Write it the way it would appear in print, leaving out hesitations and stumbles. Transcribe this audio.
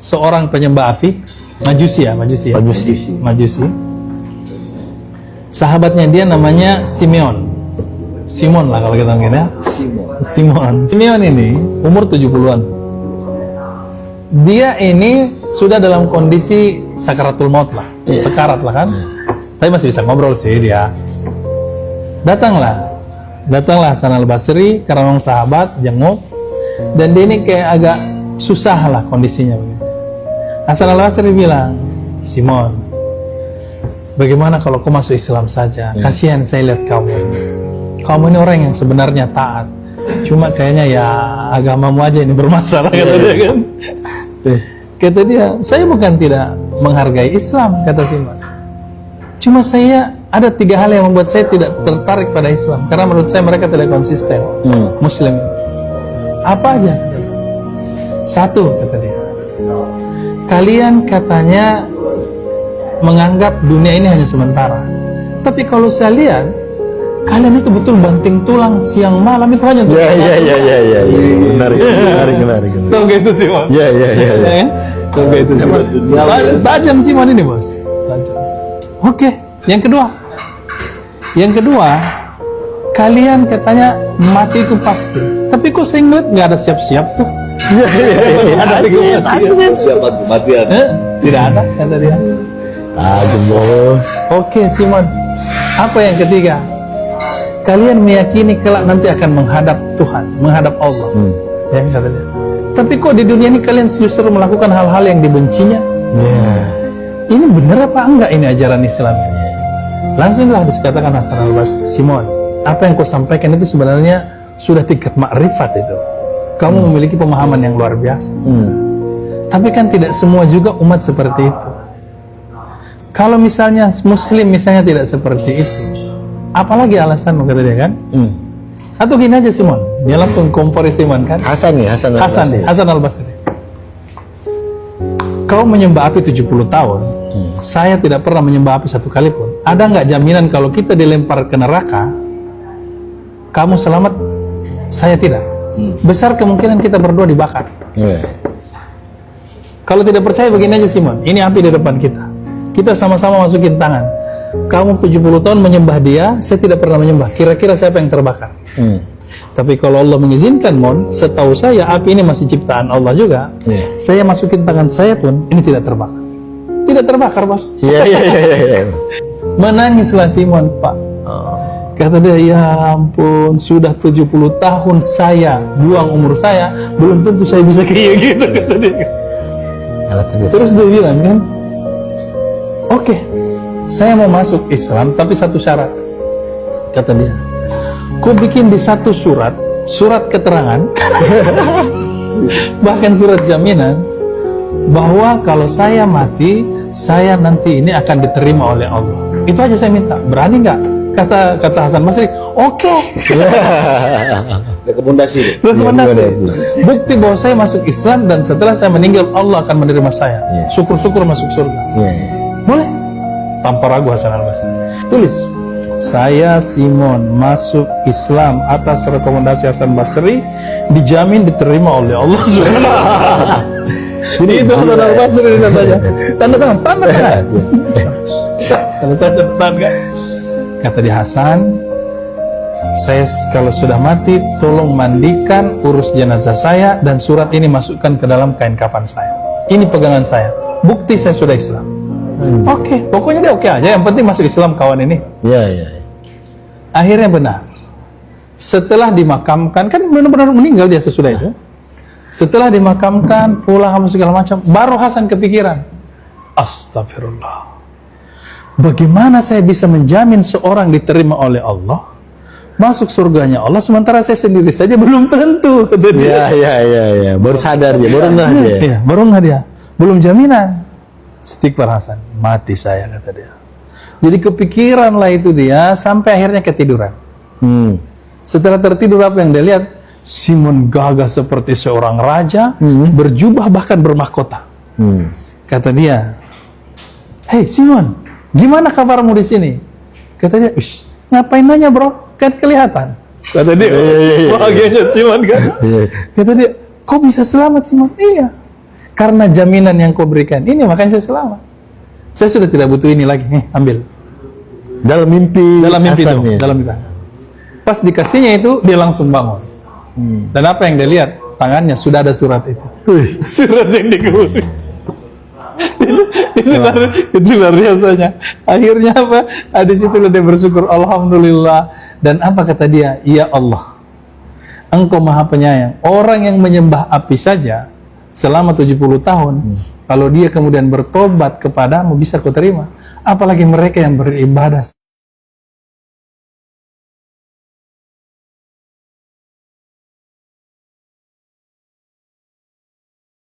seorang penyembah api, Majusi. Sahabatnya dia namanya Simeon lah kalau kita ngomongin ya. Simeon ini umur 70-an. Dia ini sudah dalam kondisi sakaratul maut lah, sekarat lah kan. Tapi masih bisa ngobrol sih dia. Datanglah Hasan al-Basri karena orang sahabat, jenguk. Dan dia ini kayak agak susah lah kondisinya begitu. Hasan al-Basri bilang, Simon, bagaimana kalau kau masuk Islam saja? Kasihan saya lihat kamu ini orang yang sebenarnya taat. Cuma kayaknya ya agamamu aja ini bermasalah, kata dia kan. Kata dia, saya bukan tidak menghargai Islam, kata Simon. Cuma saya ada 3 hal yang membuat saya tidak tertarik pada Islam. Karena menurut saya mereka tidak konsisten, Muslim. Apa aja? 1, kata dia, kalian katanya menganggap dunia ini hanya sementara. Tapi kalau saya lihat, kalian itu betul banting tulang siang malam itu hanya untuk menarik. Tahu gak itu Simon? Iya. Tahu gak itu Simon? Tajam Simon ini bos. Tajam. Oke, yang kedua, kalian katanya mati itu pasti. Tapi kok saya ngeliat nggak ada siap-siap tuh. Ada Siapa kematian? Tidak ada, kata dia. Tajam bos. Oke Simon, apa yang ketiga? Kalian meyakini kelak nanti akan menghadap Tuhan, menghadap Allah. Ya, kata dia. Tapi kok di dunia ini kalian justru melakukan hal-hal yang dibencinya? Ini benar apa enggak ini ajaran Islam? Langsunglah dikatakan Hasan al-Basri, Simon, apa yang kau sampaikan itu sebenarnya sudah tingkat makrifat itu. Kamu memiliki pemahaman yang luar biasa. Tapi kan tidak semua juga umat seperti itu. Kalau misalnya Muslim misalnya tidak seperti itu, apalagi alasanmu, kata dia kan? Atau gini aja Simon, dia langsung kompori Simon kan? Hasan al-Basri. Kau menyembah api 70 tahun, saya tidak pernah menyembah api 1 kali pun. Ada nggak jaminan kalau kita dilempar ke neraka, kamu selamat, saya tidak? Besar kemungkinan kita berdua dibakar. Kalau tidak percaya begini aja Simon, ini api di depan kita sama-sama masukin tangan. Kamu 70 tahun menyembah dia, saya tidak pernah menyembah. Kira-kira siapa yang terbakar? Tapi kalau Allah mengizinkan, setahu saya api ini masih ciptaan Allah juga. Saya masukin tangan saya pun, ini tidak terbakar. Tidak terbakar, bos. Menangislah Simon, Pak. Kata dia, ya ampun, sudah 70 tahun saya buang umur saya, belum tentu saya bisa kayak gitu, kata dia. Terus dia bilang kan, oke, saya mau masuk Islam, tapi 1 syarat. Kata dia, kau bikin di 1 surat keterangan, bahkan surat jaminan, bahwa kalau saya mati, saya nanti ini akan diterima oleh Allah. Itu aja saya minta. Berani nggak? Kata Hasan Basri, oke. Rekomendasi. Bukti bahwa saya masuk Islam dan setelah saya meninggal Allah akan menerima saya. Syukur-syukur masuk surga. Boleh? Tanpa ragu Hasan al-Basri. Tulis, saya Simon masuk Islam atas rekomendasi Hasan Basri, dijamin diterima oleh Allah SWT. Jadi itu Hasan al-Basri katanya. Tanda tangan. Selesai tanda tangan kan? Kata dia, Hasan, saya kalau sudah mati, tolong mandikan, urus jenazah saya, dan surat ini masukkan ke dalam kain kafan saya. Ini pegangan saya. Bukti saya sudah Islam. Oke, pokoknya dia oke aja. Yang penting masuk Islam kawan ini. Akhirnya benar. Setelah dimakamkan, kan benar-benar meninggal dia sesudah itu. Setelah dimakamkan, pulang apa segala macam, baru Hasan kepikiran. Astagfirullah. Bagaimana saya bisa menjamin seorang diterima oleh Allah, masuk surganya Allah, sementara saya sendiri saja belum tentu. Iya. Baru sadar dia, baru nggak dia, belum jaminan. Istighfar Hasan, mati saya, kata dia. Jadi kepikiran lah itu dia, sampai akhirnya ketiduran. Setelah tertidur, apa yang dia lihat? Simon gagah seperti seorang raja, berjubah bahkan bermahkota. Kata dia, hei Simon, gimana kabarmu di sini? Kata dia, ngapain nanya bro? Kan kelihatan. Kata dia, bahagianya Simon kan? Kata dia, kok bisa selamat Simon? Iya. Karena jaminan yang kau berikan ini, makanya saya selamat. Saya sudah tidak butuh ini lagi. Ambil. Dalam mimpi Itu, dalam mimpi. Pas dikasihnya itu, dia langsung bangun. Dan apa yang dia lihat? Tangannya sudah ada surat itu. Surat yang dikeluarkan. itu luar biasanya. Akhirnya apa? Di situ dia bersyukur, alhamdulillah. Dan apa kata dia? Ya Allah, Engkau Maha Penyayang. Orang yang menyembah api saja selama 70 tahun, kalau dia kemudian bertobat kepadamu, bisa kau terima. Apalagi mereka yang beribadah